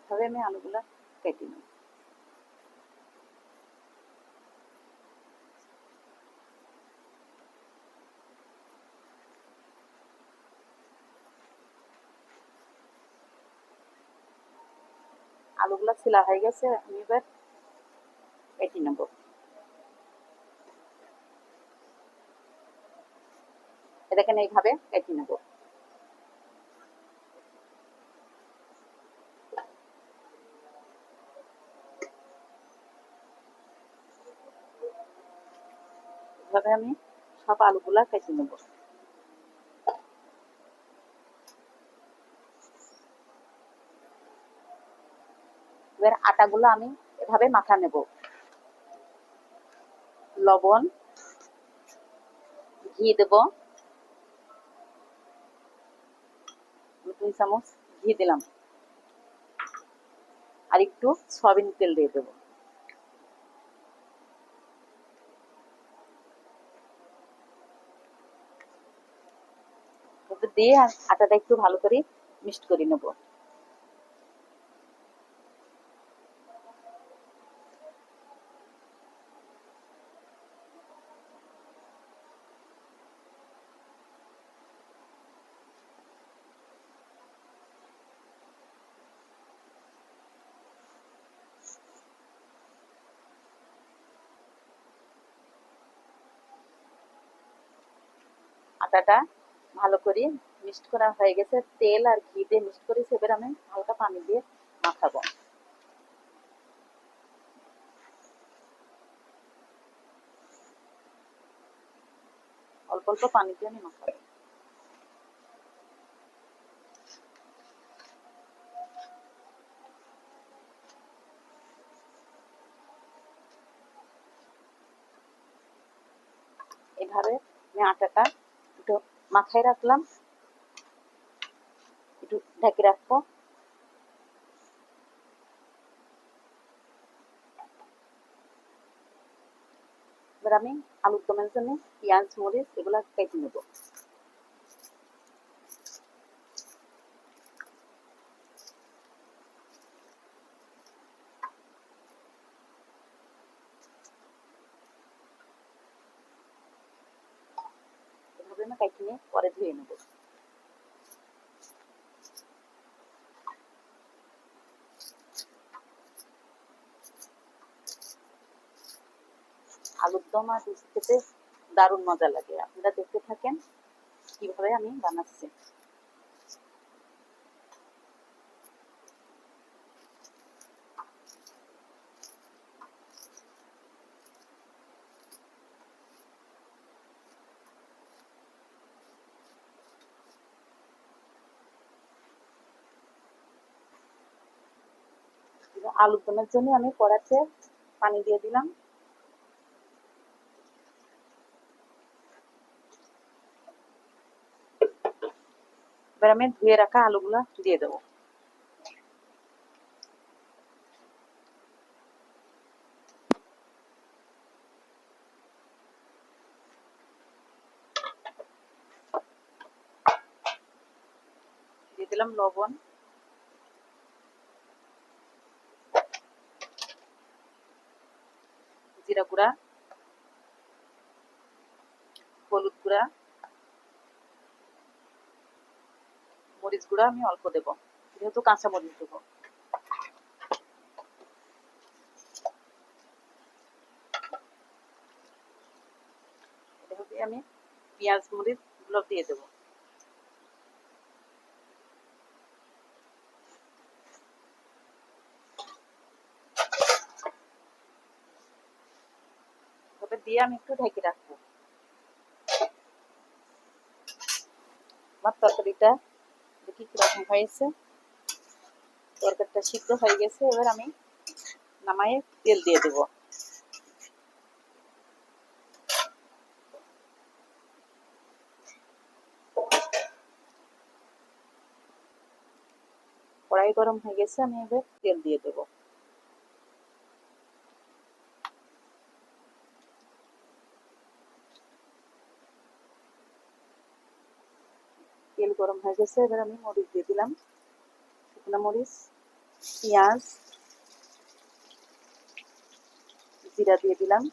এইভাবে আমি আলুগুলা কেটে নেব। আলুগুলা ছিলা হয়ে গেছে, আমি এবার কেটে নেব। দেখেন এইভাবে কেটে নেব। এভাবে আমি সব আলুগুলা কেটে নেব। এবার আটাগুলো আমি এভাবে মাখা নেব। লবণ, ঘি দেব, 2 চামচ ঘি দিলাম, আর একটু সয়াবিন তেল দিয়ে দেবো। দিয়ে আটাটা একটু ভালো করে মিক্সড করে নেব। আটাটা ভালো করে মিক্সড করা হয়ে গেছে, তেল আর ঘি দিয়ে মিক্সড করেছি। এবার আমি হালকা পানি দিয়ে মাখাবো। অল্প অল্প পানি দিয়ে আমি মাখাবো। এভাবে আমি আটাটা একটু মাখায় রাখলাম, একটু ঢেকে রাখবো। এবার আমি আলুর দমের জন্য পেঁয়াজ, মরিচ এগুলা কেটে নেব। এভাবে আমি কেটে নিয়ে পরে ধুয়ে নেব। আলুর দম আর লুচি খেতে দারুণ মজা লাগে। আপনারা দেখতে থাকেন কিভাবে আমি বানাচ্ছি। আলুর দমের জন্য আমি কড়াইতে পানি দিয়ে দিলাম। এবার আমি ধুয়ে রাখা আলুগুলা দিয়ে দেবো। দিয়ে দিলাম লবণ, জিরা গুঁড়া, হলুদ গুঁড়া, মরিচ গুঁড়া আমি অল্প দেবো, যেহেতু কাঁচা মরিচ দেবো। এভাবে আমি পেঁয়াজ, মরিচ গুলো দিয়ে দেবো। এভাবে দিয়ে আমি একটু ঢেকে রাখবো। আমার তরকারিটা দেখি কিরকম হয়েছে। তরকারিটা সিদ্ধ হয়ে গেছে। এবার আমি নামায়ে তেল দিয়ে দেবো। কড়াই গরম হয়ে গেছে, আমি এবার তেল দিয়ে দেবো। তেল গরম হয়ে গেছে, এবার আমি মরিচ দিয়ে দিলাম, শুকনো মরিচ, পেঁয়াজ, জিরা দিয়ে দিলাম।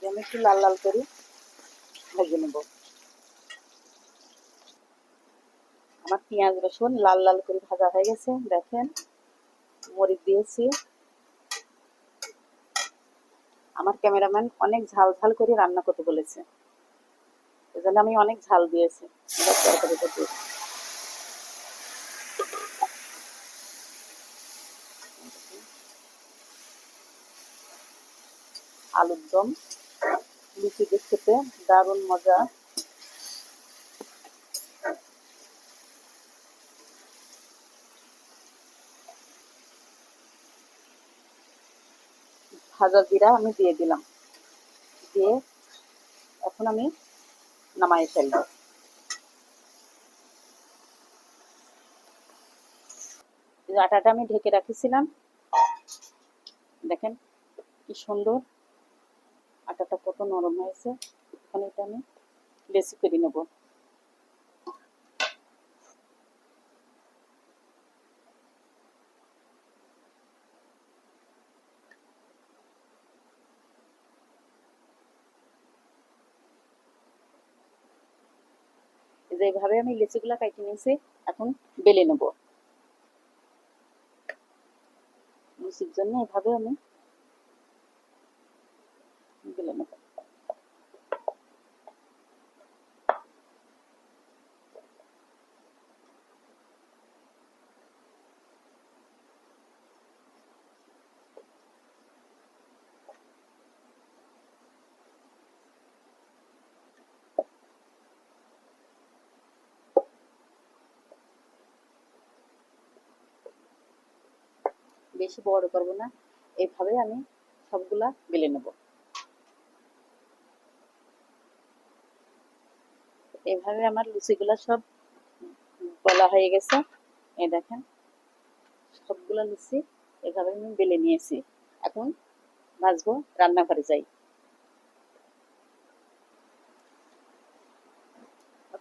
আমি একটু লাল লাল করে ভেজে নেব। আমার পেঁয়াজ রসুন লাল লাল করে ভাজা হয়ে গেছে, দেখেন। মরিচ দিয়েছি। আমার ক্যামেরাম্যান অনেক ঝাল ঝাল করে রান্না করতে বলেছে, এজন্য আমি অনেক ঝাল দিয়েছি। এবার তরকারিটা দিয়ে আলুর দম লুচি দিয়ে খেতে দারুণ মজা। ভাজা জিরা আমি দিয়ে দিলাম, দিয়ে এখন আমি নামাই ফেলবো। আটাটা আমি ঢেকে রাখেছিলাম, দেখেন কি সুন্দর আটাটা কত নরম হয়েছে। এখন এটা আমি লেচি করে নেব। এইভাবে আমি লেচিগুলা কাটে নিয়েছি, এখন বেলে নেব। লুচির জন্য এভাবে আমি বেলে নেব। বেশি বড় করব না, এইভাবে আমি সবগুলা বেলে নেব। এইভাবে আমার লুচিগুলা সব বলা হয়ে গেছে। এই দেখেন সবগুলা লুচি এভাবে আমি বেলে নিয়েছি। এখন ভাজবো, রান্নাঘরে যাই।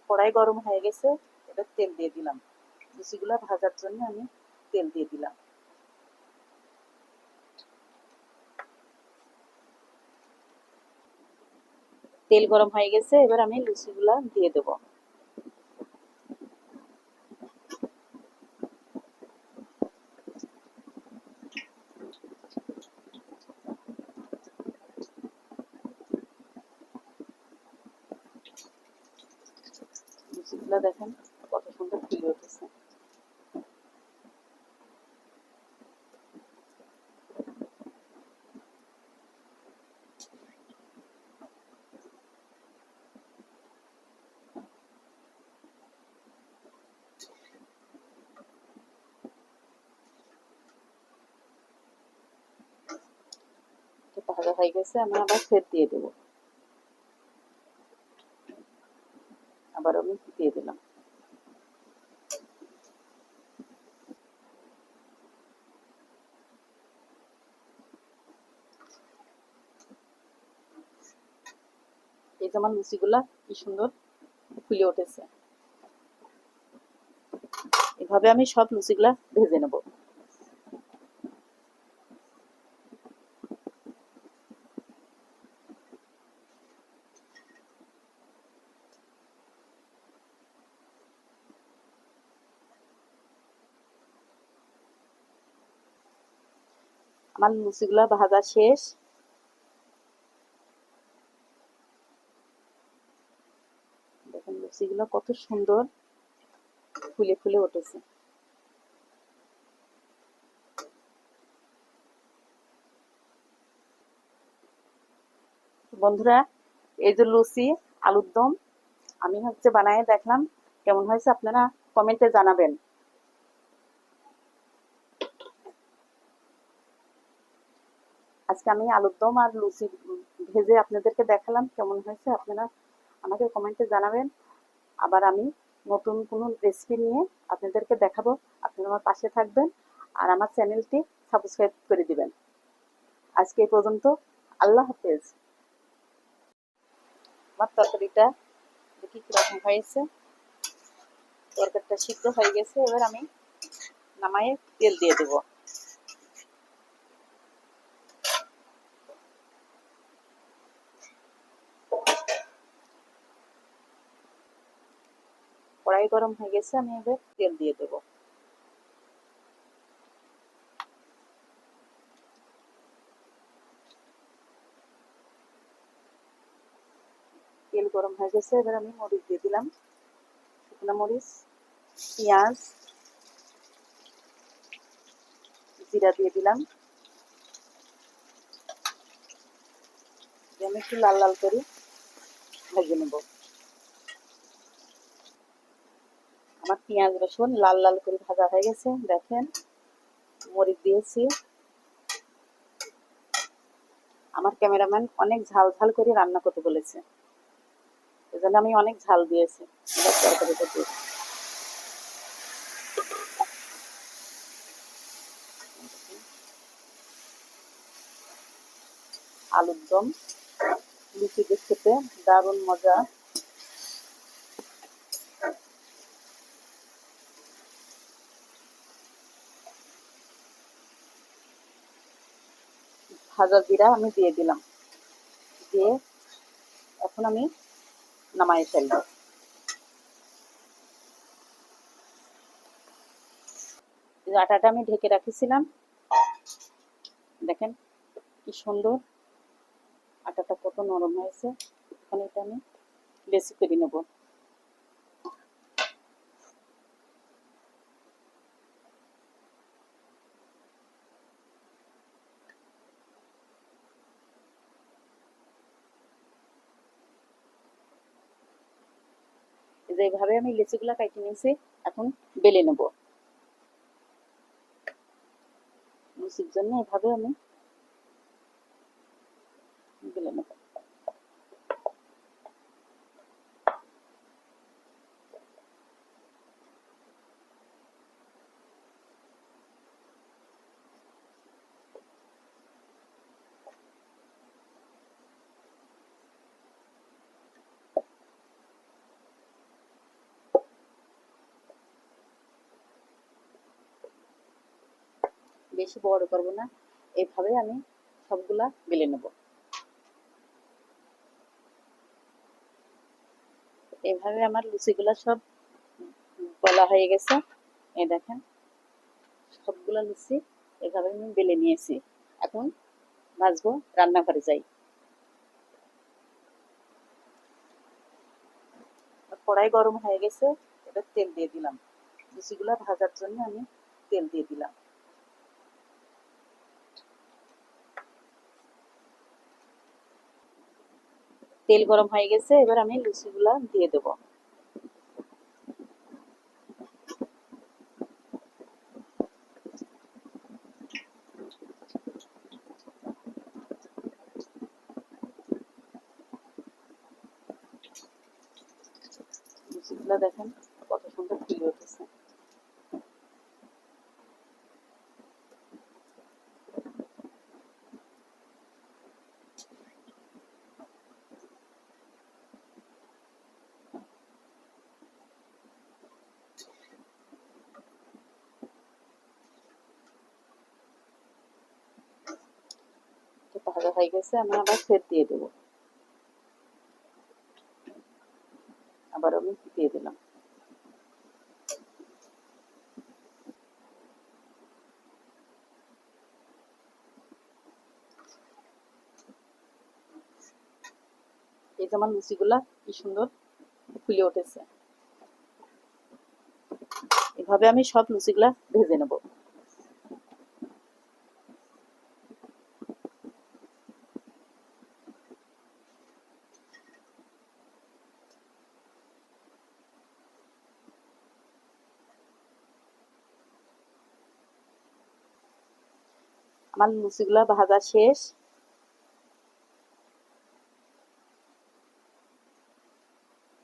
কড়াই গরম হয়ে গেছে, এবার তেল দিয়ে দিলাম। লুচিগুলা ভাজার জন্য আমি তেল দিয়ে দিলাম। তেল গরম হয়ে গেছে, এবার আমি লুচিগুলা দিয়ে দেব। লুচিগুলা দেখেন কত সুন্দর ফুলে উঠেছে। ভাজা হয়ে গেছে, আমি আবার ফের দিয়ে দেবো। আবার আমি দিয়ে দিলাম। এই যে আমার লুচিগুলা কি সুন্দর ফুলে উঠেছে। এভাবে আমি সব লুচিগুলা ভেজে নেব। আমার লুচিগুলা ভাজা শেষ। দেখেন লুচিগুলা কত সুন্দর ফুলে ফুলে উঠেছে। বন্ধুরা, এই যে লুচি আলুর দম আমি বানায় দেখলাম, কেমন হয়েছে আপনারা কমেন্টে জানাবেন। আজকে আমি আলুর দম আর লুচি ভেজে আপনাদেরকে দেখালাম, কেমন হয়েছে আপনারা আমাকে কমেন্টে জানাবেন। আবার আমি নতুন কোনো রেসিপি নিয়ে আপনাদেরকে দেখাবো। আপনারা আমার পাশে থাকবেন আর আমার চ্যানেলটি সাবস্ক্রাইব করে দিবেন। আজকে এই পর্যন্ত। আল্লাহ হাফেজ। আমার তরকারিটা দেখি কিরকম হয়েছে। তরকারিটা সিদ্ধ হয়ে গেছে, এবার আমি নামায়ে তেল দিয়ে দেব। কড়াই গরম হয়ে গেছে, আমি এবার তেল দিয়ে দেব। তেল গরম হয়ে গেছে, এবার আমি মরিচ দিয়ে দিলাম, শুকনো মরিচ, পেঁয়াজ, জিরা দিয়ে দিলাম। আমি একটু লাল লাল করে ভেজে নেব। আমার পেঁয়াজ রসুন লাল লাল করে ভাজা হয়ে গেছে, দেখেন মরিচ দিয়েছি। আমার ক্যামেরাম্যান অনেক ঝাল ঝাল করে রান্না করতে বলেছে, এজন্য আমি অনেক ঝাল দিয়েছি। এবার তরকারিটা দিয়ে আলুর দম লুচি দিয়ে খেতে দারুণ মজা। ভাজা জিরা আমি দিয়ে দিলাম, দিয়ে এখন আমি নামাই ফেলবো। আটাটা আমি ঢেকে রাখেছিলাম, দেখেন কি সুন্দর আটাটা কত নরম হয়েছে। এখন এটা আমি বেশি করে নেব। যেভাবে আমি লিচিগুলা কাটি নিয়েছি, এখন বেলে নেব। লুচির জন্য এভাবে আমি বেলে নেব। বেশি বড় করব না, এইভাবে আমি সবগুলা বেলে নেব। এইভাবে আমার লুচিগুলা সব বলা হয়ে গেছে। এই দেখেন সবগুলা লুচি এভাবে আমি বেলে নিয়েছি। এখন ভাজবো, রান্নাঘরে যাই। কড়াই গরম হয়ে গেছে, এবার তেল দিয়ে দিলাম। লুচিগুলা ভাজার জন্য আমি তেল দিয়ে দিলাম। তেল গরম হয়ে গেছে, এবার আমি লুচিগুলা দিয়ে দেব। লুচিগুলা দেখেন কত সুন্দর ফুলে উঠেছে। ভাজা হয়ে গেছে, আমি আবার ফের দিয়ে দেব। আবার আমি দিয়ে দিলাম। এই যে আমার লুচিগুলা কি সুন্দর ফুলে উঠেছে। এভাবে আমি সব লুচিগুলা ভেজে নেব। আমার লুচিগুলা ভাজা শেষ।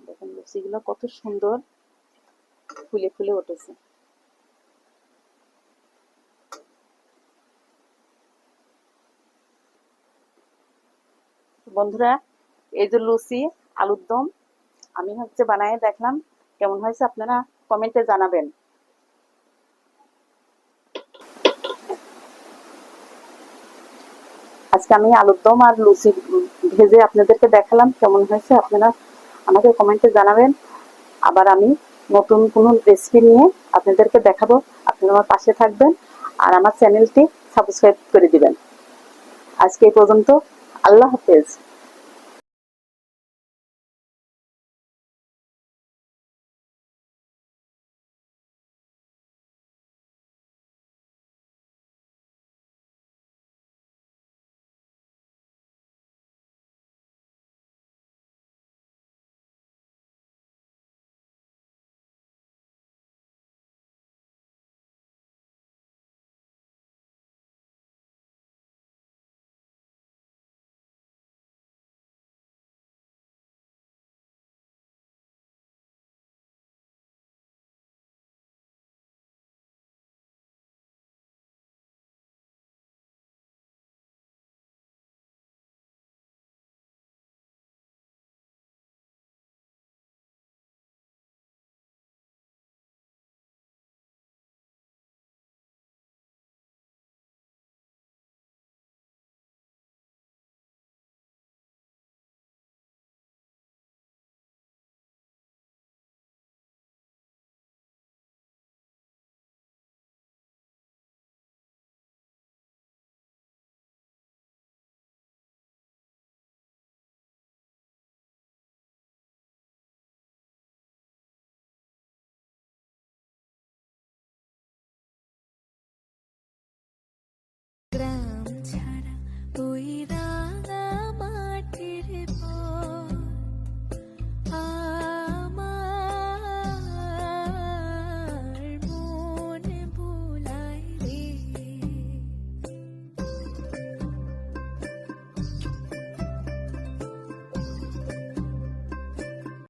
দেখেন লুচিগুলা কত সুন্দর ফুলে ফুলে উঠেছে। বন্ধুরা, এই যে লুচি আলুর দম আমি বানায় দেখলাম, কেমন হয়েছে আপনারা কমেন্টে জানাবেন। আজকে আমি আলুর দম আর লুচি ভেজে আপনাদেরকে দেখালাম, কেমন হয়েছে আপনারা আমাকে কমেন্টে জানাবেন। আবার আমি নতুন কোনো রেসিপি নিয়ে আপনাদেরকে দেখাবো। আপনারা আমার পাশে থাকবেন আর আমার চ্যানেলটি সাবস্ক্রাইব করে দিবেন। আজকে এই পর্যন্ত। আল্লাহ হাফেজ।